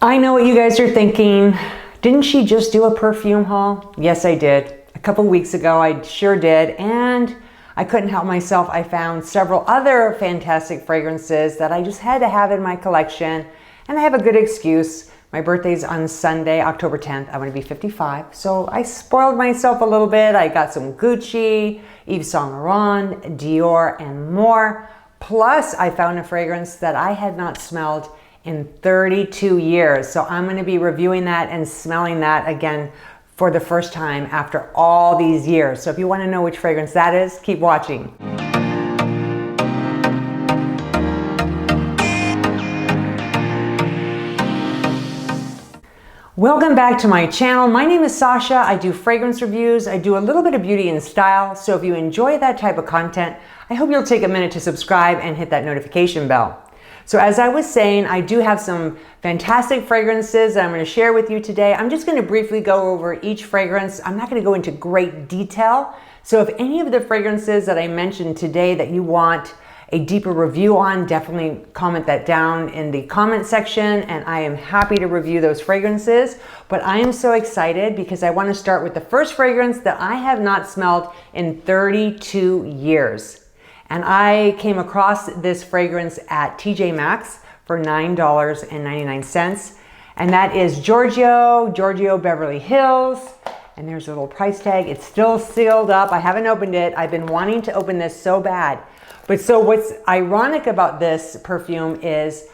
I know what you guys are thinking. Didn't she just do a perfume haul? Yes, I did. A couple weeks ago, I sure did. And I couldn't help myself. I found several other fantastic fragrances that I just had to have in my collection. And I have a good excuse. My birthday's on Sunday, October 10th. I'm going to be 55. So I spoiled myself a little bit. I got some Gucci, Yves Saint Laurent, Dior, and more. Plus, I found a fragrance that I had not smelled in 32 years. So I'm going to be reviewing that and smelling that again for the first time after all these years. So if you want to know which fragrance that is, keep watching. Welcome back to my channel. My name is Sasha. I do fragrance reviews. I do a little bit of beauty and style. So if you enjoy that type of content, I hope you'll take a minute to subscribe and hit that notification bell. So as I was saying, I do have some fantastic fragrances that I'm going to share with you today. I'm just going to briefly go over each fragrance. I'm not going to go into great detail. So if any of the fragrances that I mentioned today that you want a deeper review on, definitely comment that down in the comment section and I am happy to review those fragrances. But I am so excited because I want to start with the first fragrance that I have not smelled in 32 years. And I came across this fragrance at TJ Maxx for $9.99. And that is Giorgio Beverly Hills. And there's a little price tag. It's still sealed up. I haven't opened it. I've been wanting to open this so bad. But so what's ironic about this perfume is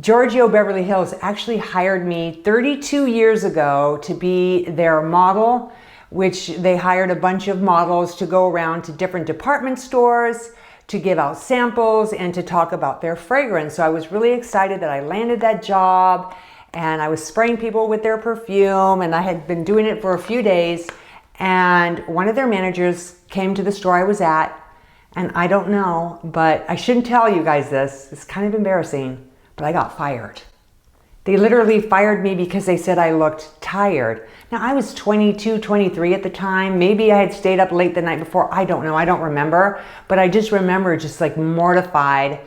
Giorgio Beverly Hills actually hired me 32 years ago to be their model, which they hired a bunch of models to go around to different department stores to give out samples and to talk about their fragrance. So I was really excited that I landed that job and I was spraying people with their perfume and I had been doing it for a few days and one of their managers came to the store I was at and I don't know, but I shouldn't tell you guys this. It's kind of embarrassing, but I got fired. They literally fired me because they said I looked tired. Now I was 22, 23 at the time. Maybe I had stayed up late the night before. I don't know, I don't remember. But I just remember just like mortified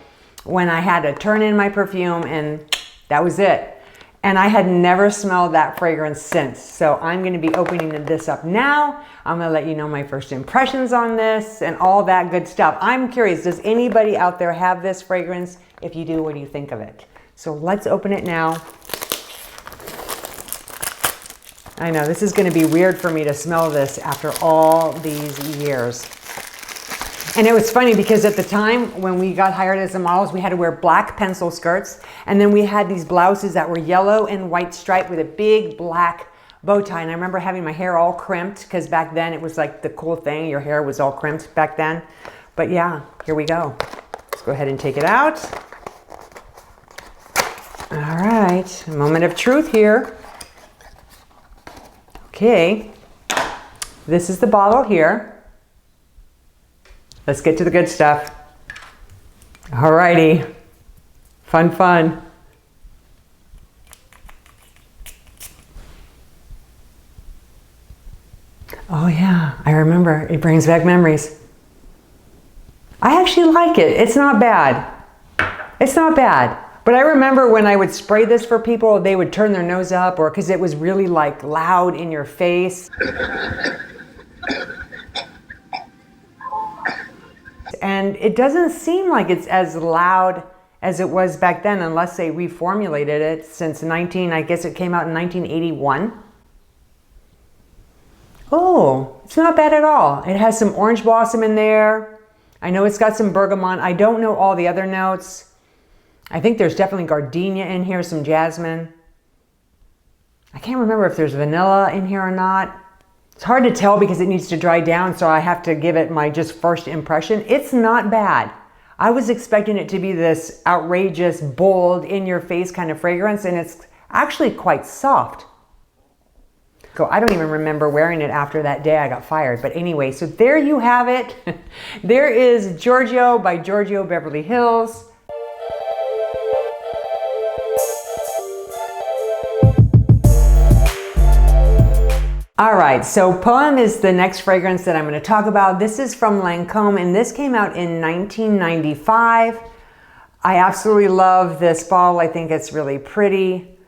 when I had to turn in my perfume and that was it. And I had never smelled that fragrance since. So I'm gonna be opening this up now. I'm gonna let you know my first impressions on this and all that good stuff. I'm curious, does anybody out there have this fragrance? If you do, what do you think of it? So let's open it now. I know this is going to be weird for me to smell this after all these years. And it was funny because at the time when we got hired as the models, we had to wear black pencil skirts. And then we had these blouses that were yellow and white striped with a big black bow tie. And I remember having my hair all crimped because back then it was like the cool thing. Your hair was all crimped back then. But yeah, here we go. Let's go ahead and take it out. All right, a moment of truth here. Okay, this is the bottle here. Let's get to the good stuff. All righty, fun. Oh yeah, I remember, it brings back memories. I actually like it, it's not bad. It's not bad. But I remember when I would spray this for people, they would turn their nose up or because it was really like loud in your face. And it doesn't seem like it's as loud as it was back then unless they reformulated it since I guess it came out in 1981. Oh, it's not bad at all. It has some orange blossom in there. I know it's got some bergamot. I don't know all the other notes. I think there's definitely gardenia in here, some jasmine. I can't remember if there's vanilla in here or not. It's hard to tell because it needs to dry down, so I have to give it my just first impression. It's not bad. I was expecting it to be this outrageous, bold, in-your-face kind of fragrance, and it's actually quite soft. So I don't even remember wearing it after that day I got fired. But anyway, so there you have it. There is Giorgio by Giorgio Beverly Hills. All right, so Poeme is the next fragrance that I'm going to talk about. This is from Lancome, and this came out in 1995. I absolutely love this bottle. I think it's really pretty.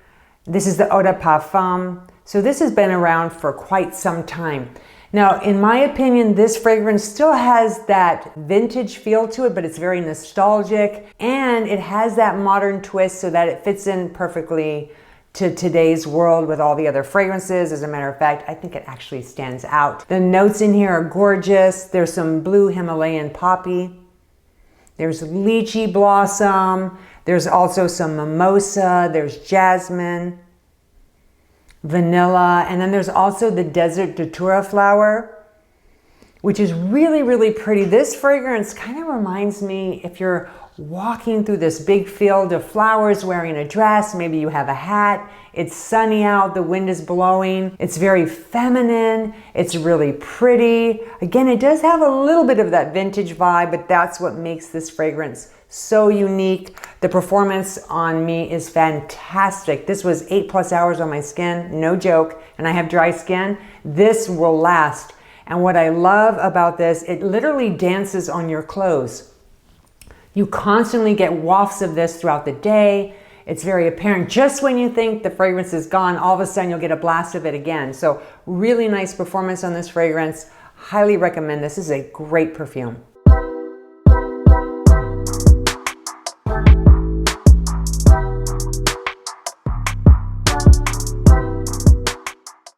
This is the Eau de Parfum. So this has been around for quite some time. Now, in my opinion, this fragrance still has that vintage feel to it, but it's very nostalgic, and it has that modern twist so that it fits in perfectly to today's world with all the other fragrances. As a matter of fact, I think it actually stands out. The notes in here are gorgeous. There's some blue Himalayan poppy. There's lychee blossom. There's also some mimosa. There's jasmine, vanilla, and then there's also the desert datura flower, which is really, really pretty. This fragrance kind of reminds me, if you're walking through this big field of flowers wearing a dress, maybe you have a hat, it's sunny out, the wind is blowing, it's very feminine, it's really pretty. Again, it does have a little bit of that vintage vibe, but that's what makes this fragrance so unique. The performance on me is fantastic. This was 8+ hours on my skin, no joke, and I have dry skin. This will last. And what I love about this, it literally dances on your clothes. You constantly get wafts of this throughout the day. It's very apparent. Just when you think the fragrance is gone, all of a sudden you'll get a blast of it again. So really nice performance on this fragrance. Highly recommend this. This is a great perfume.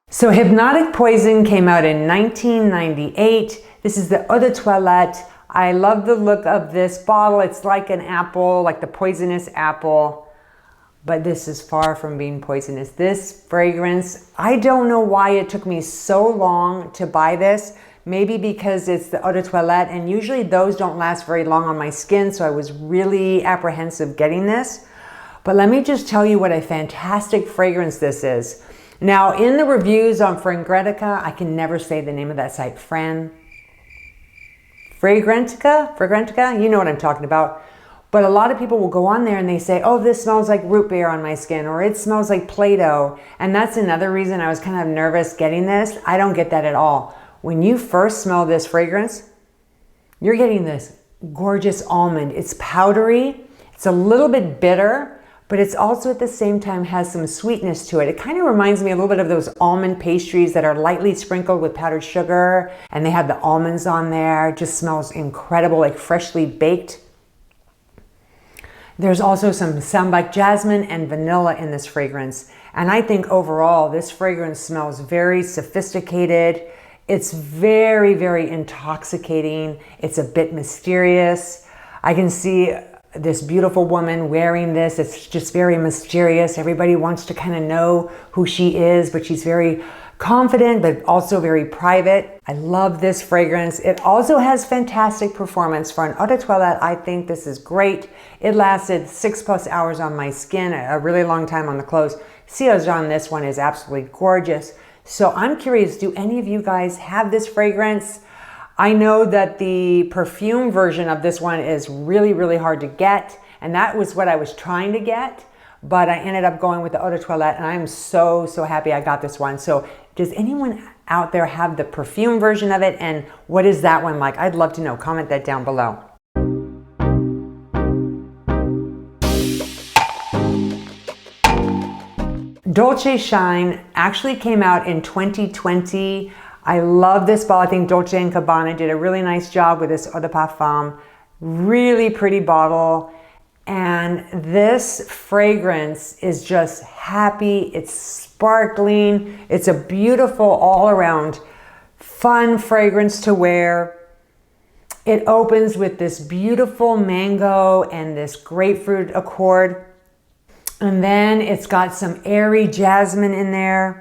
So Hypnotic Poison came out in 1998. This is the Eau de Toilette. I love the look of this bottle. It's like an apple, like the poisonous apple, but this is far from being poisonous. This fragrance, I don't know why it took me so long to buy this. Maybe because it's the Eau de Toilette, and usually those don't last very long on my skin, so I was really apprehensive getting this. But let me just tell you what a fantastic fragrance this is. Now, in the reviews on Fragrantica, I can never say the name of that site, Fragrantica, you know what I'm talking about. But a lot of people will go on there and they say, oh, this smells like root beer on my skin, or it smells like Play-Doh. And that's another reason I was kind of nervous getting this. I don't get that at all. When you first smell this fragrance, you're getting this gorgeous almond. It's powdery, it's a little bit bitter, but it's also at the same time has some sweetness to it. It kind of reminds me a little bit of those almond pastries that are lightly sprinkled with powdered sugar, and they have the almonds on there. It just smells incredible, like freshly baked. There's also some sambac jasmine and vanilla in this fragrance. And I think overall, this fragrance smells very sophisticated. It's very, very intoxicating. It's a bit mysterious. I can see this beautiful woman wearing this. It's just very mysterious. Everybody wants to kind of know who she is, but she's very confident, but also very private. I love this fragrance. It also has fantastic performance for an eau de toilette. I think this is great. It lasted 6+ hours on my skin, a really long time on the clothes. Sillage on this one is absolutely gorgeous. So I'm curious, do any of you guys have this fragrance? I know that the perfume version of this one is really, really hard to get, and that was what I was trying to get, but I ended up going with the eau de toilette, and I'm so, so happy I got this one. So does anyone out there have the perfume version of it, and what is that one like? I'd love to know. Comment that down below. Dolce Shine actually came out in 2020. I love this bottle. I think Dolce & Gabbana did a really nice job with this eau de parfum. Really pretty bottle. And this fragrance is just happy. It's sparkling. It's a beautiful all-around fun fragrance to wear. It opens with this beautiful mango and this grapefruit accord. And then it's got some airy jasmine in there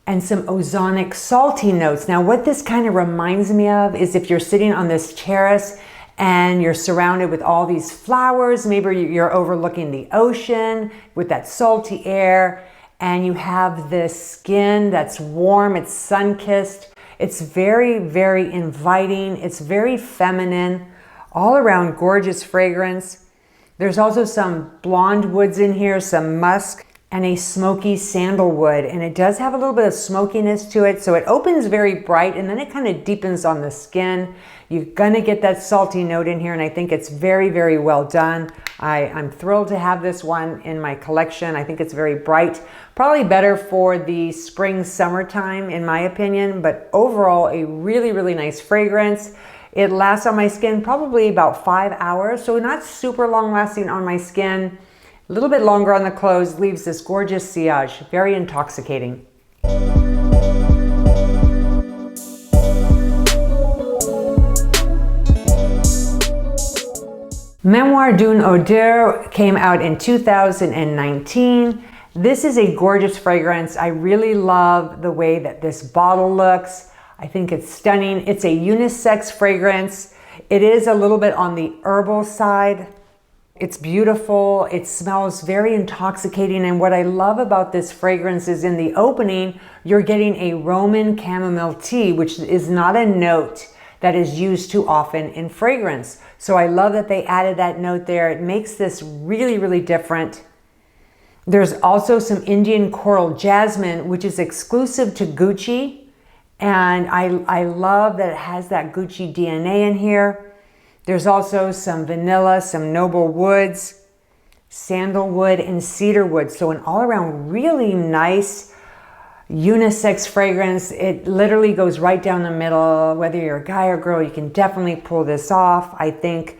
and some ozonic salty notes. Now, what this kind of reminds me of is if you're sitting on this terrace and you're surrounded with all these flowers, maybe you're overlooking the ocean with that salty air, and you have this skin that's warm, it's sun-kissed. It's very, very inviting. It's very feminine, all around gorgeous fragrance. There's also some blonde woods in here, some musk, and a smoky sandalwood. And it does have a little bit of smokiness to it. So it opens very bright and then it kind of deepens on the skin. You're gonna get that salty note in here, and I think it's very, very well done. I'm thrilled to have this one in my collection. I think it's very bright. Probably better for the spring, summertime, in my opinion, but overall, a really, really nice fragrance. It lasts on my skin probably about 5 hours, so not super long lasting on my skin. A little bit longer on the clothes, leaves this gorgeous sillage, very intoxicating. Memoire d'une Odeur came out in 2019. This is a gorgeous fragrance. I really love the way that this bottle looks. I think it's stunning. It's a unisex fragrance. It is a little bit on the herbal side. It's beautiful. It smells very intoxicating. And what I love about this fragrance is in the opening, you're getting a Roman chamomile tea, which is not a note that is used too often in fragrance. So I love that they added that note there. It makes this really, really different. There's also some Indian coral jasmine, which is exclusive to Gucci. And I love that it has that Gucci DNA in here. There's also some vanilla, some noble woods, sandalwood, and cedarwood. So an all around really nice unisex fragrance. It literally goes right down the middle. Whether you're a guy or girl, you can definitely pull this off. I think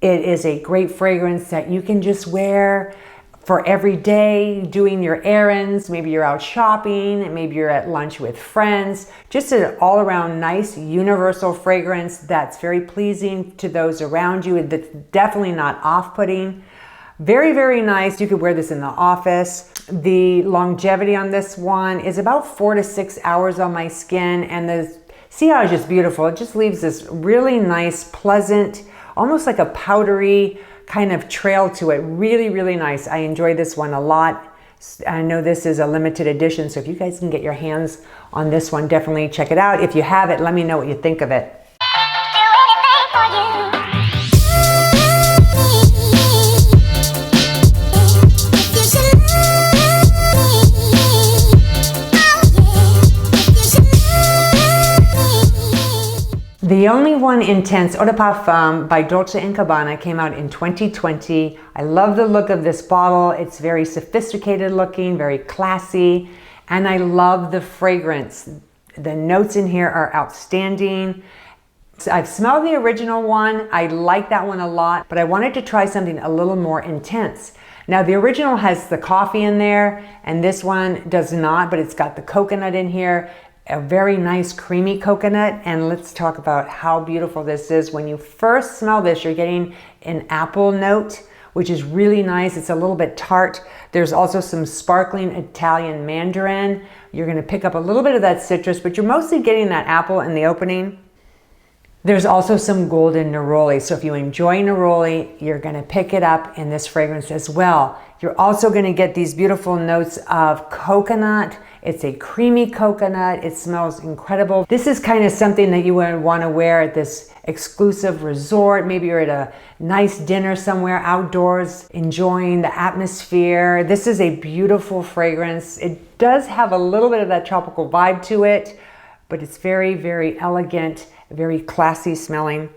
it is a great fragrance that you can just wear for every day, doing your errands. Maybe you're out shopping, maybe you're at lunch with friends. Just an all around nice universal fragrance that's very pleasing to those around you. That's definitely not off-putting. Very, very nice. You could wear this in the office. The longevity on this one is about 4 to 6 hours on my skin, and the sillage is beautiful. It just leaves this really nice, pleasant, almost like a powdery kind of trail to it. Really, really nice. I enjoy this one a lot. I know this is a limited edition, so if you guys can get your hands on this one, definitely check it out. If you have it, let me know what you think of it. The Only One Intense Eau de Parfum by Dolce & Gabbana came out in 2020. I love the look of this bottle. It's very sophisticated looking, very classy, and I love the fragrance. The notes in here are outstanding. I've smelled the original one. I like that one a lot, but I wanted to try something a little more intense. Now the original has the coffee in there, and this one does not, but it's got the coconut in here. A very nice creamy coconut. And let's talk about how beautiful this is. When you first smell this, you're getting an apple note, which is really nice. It's a little bit tart. There's also some sparkling Italian mandarin. You're gonna pick up a little bit of that citrus, but you're mostly getting that apple in the opening. There's also some golden neroli. So if you enjoy neroli, you're gonna pick it up in this fragrance as well. You're also gonna get these beautiful notes of coconut. It's a creamy coconut. It smells incredible. This is kind of something that you would want to wear at this exclusive resort. Maybe you're at a nice dinner somewhere outdoors, enjoying the atmosphere. This is a beautiful fragrance. It does have a little bit of that tropical vibe to it, but it's very, very elegant, very classy smelling.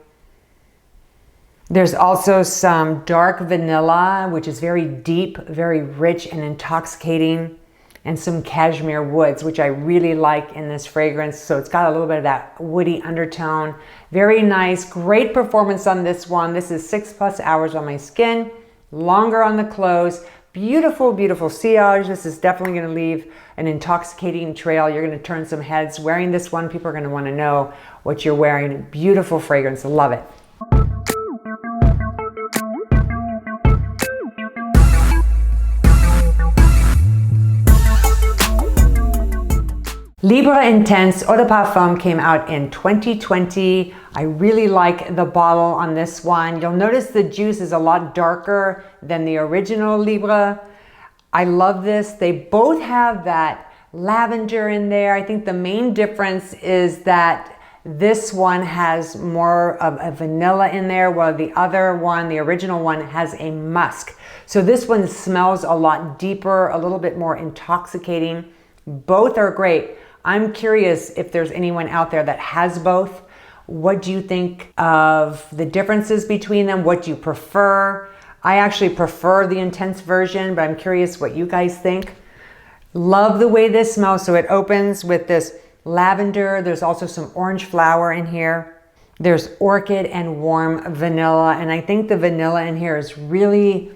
There's also some dark vanilla, which is very deep, very rich and intoxicating, and some cashmere woods, which I really like in this fragrance. So it's got a little bit of that woody undertone. Very nice, great performance on this one. This is 6+ hours on my skin, longer on the clothes. Beautiful, beautiful sillage. This is definitely gonna leave an intoxicating trail. You're gonna turn some heads. Wearing this one, people are gonna wanna know what you're wearing. Beautiful fragrance, I love it. Libre Intense Eau de Parfum came out in 2020. I really like the bottle on this one. You'll notice the juice is a lot darker than the original Libre. I love this. They both have that lavender in there. I think the main difference is that this one has more of a vanilla in there, while the other one, the original one, has a musk. So this one smells a lot deeper, a little bit more intoxicating. Both are great. I'm curious if there's anyone out there that has both. What do you think of the differences between them? What do you prefer? I actually prefer the intense version, but I'm curious what you guys think. Love the way this smells. So it opens with this lavender. There's also some orange flower in here. There's orchid and warm vanilla. And I think the vanilla in here is really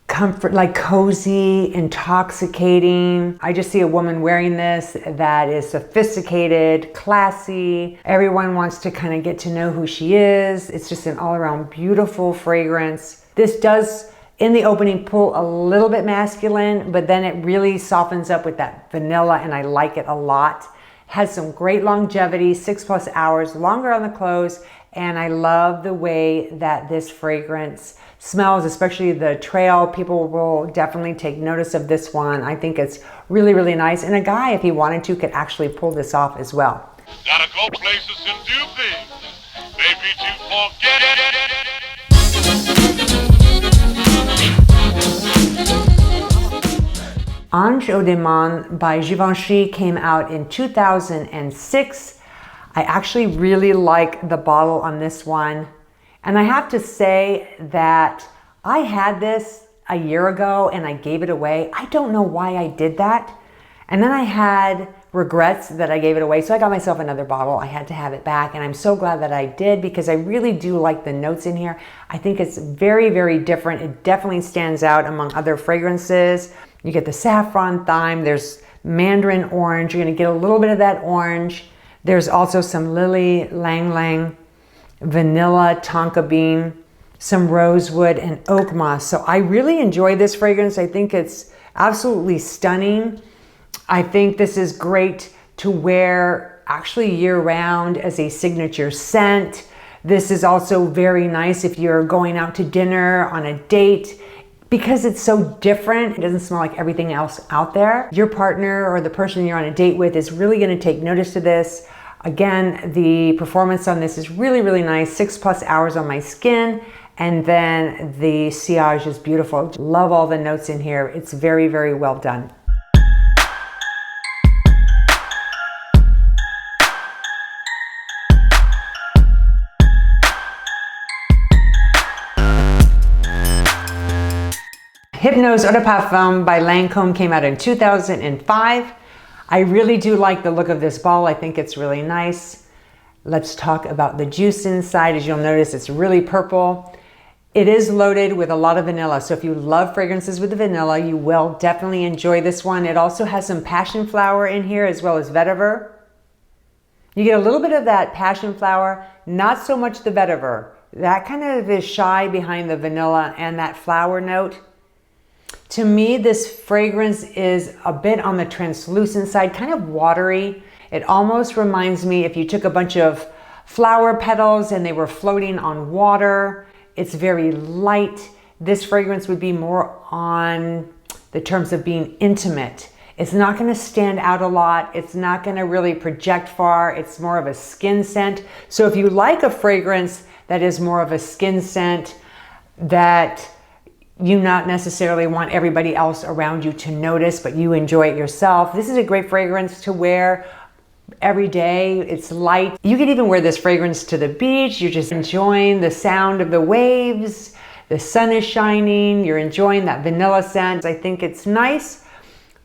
comfort, like cozy, intoxicating. I just see a woman wearing this that is sophisticated, classy. Everyone wants to kind of get to know who she is. It's just an all-around beautiful fragrance. This does, in the opening, pull a little bit masculine, but then it really softens up with that vanilla, and I like it a lot. Has some great longevity, 6+ hours, longer on the clothes, and I love the way that this fragrance smells, especially the trail. People will definitely take notice of this one. I think it's really, really nice. And a guy, if he wanted to, could actually pull this off as well. Gotta go places and do things, maybe to forget it. Ange by Givenchy came out in 2006. I actually really like the bottle on this one. And I have to say that I had this a year ago and I gave it away. I don't know why I did that. And then I had regrets that I gave it away. So I got myself another bottle. I had to have it back. And I'm so glad that I did, because I really do like the notes in here. I think it's very, very different. It definitely stands out among other fragrances. You get the saffron thyme. There's mandarin orange. You're going to get a little bit of that orange. There's also some lily lang lang, vanilla tonka bean, some rosewood, and oak moss. So I really enjoy this fragrance. I think it's absolutely stunning. I think this is great to wear actually year-round as a signature scent. This is also very nice if you're going out to dinner, on a date, because it's so different. It doesn't smell like everything else out there. Your partner or the person you're on a date with is really going to take notice of this. Again, the performance on this is really, really nice. 6+ hours on my skin. And then the sillage is beautiful. Love all the notes in here. It's very, very well done. Hypnose Eau de Parfum by Lancôme came out in 2005. I really do like the look of this bottle. I think it's really nice. Let's talk about the juice inside. As you'll notice, it's really purple. It is loaded with a lot of vanilla. So if you love fragrances with the vanilla, you will definitely enjoy this one. It also has some passion flower in here, as well as vetiver. You get a little bit of that passion flower, not so much the vetiver. That kind of is shy behind the vanilla and that flower note. To me, this fragrance is a bit on the translucent side, kind of watery. It almost reminds me if you took a bunch of flower petals and they were floating on water. It's very light. This fragrance would be more on the terms of being intimate. It's not going to stand out a lot. It's not going to really project far. It's more of a skin scent. So if you like a fragrance that is more of a skin scent, that you not necessarily want everybody else around you to notice, but you enjoy it yourself, this is a great fragrance to wear every day. It's light. You could even wear this fragrance to the beach. You're just enjoying the sound of the waves. The sun is shining. You're enjoying that vanilla scent. I think it's nice,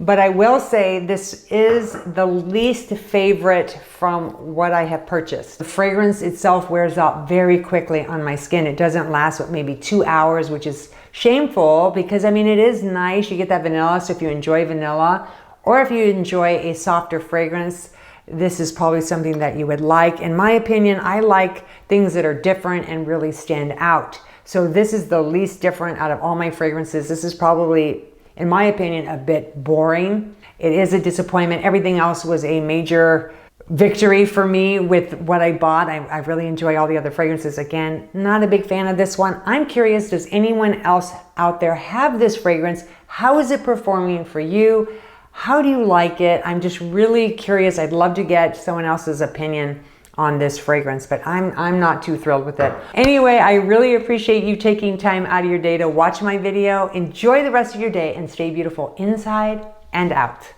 but I will say this is the least favorite from what I have purchased. The fragrance itself wears out very quickly on my skin. It doesn't last but maybe 2 hours, which is shameful, because I mean, it is nice. You get that vanilla. So if you enjoy vanilla, or if you enjoy a softer fragrance, this is probably something that you would like. In my opinion, I like things that are different and really stand out. So this is the least different out of all my fragrances. This is probably, in my opinion, a bit boring. It is a disappointment. Everything else was a major victory for me with what I bought. I really enjoy all the other fragrances. Again, not a big fan of this one. I'm curious, does anyone else out there have this fragrance? How is it performing for you? How do you like it? I'm just really curious. I'd love to get someone else's opinion on this fragrance, but I'm not too thrilled with it. Anyway, I really appreciate you taking time out of your day to watch my video. Enjoy the rest of your day and stay beautiful inside and out.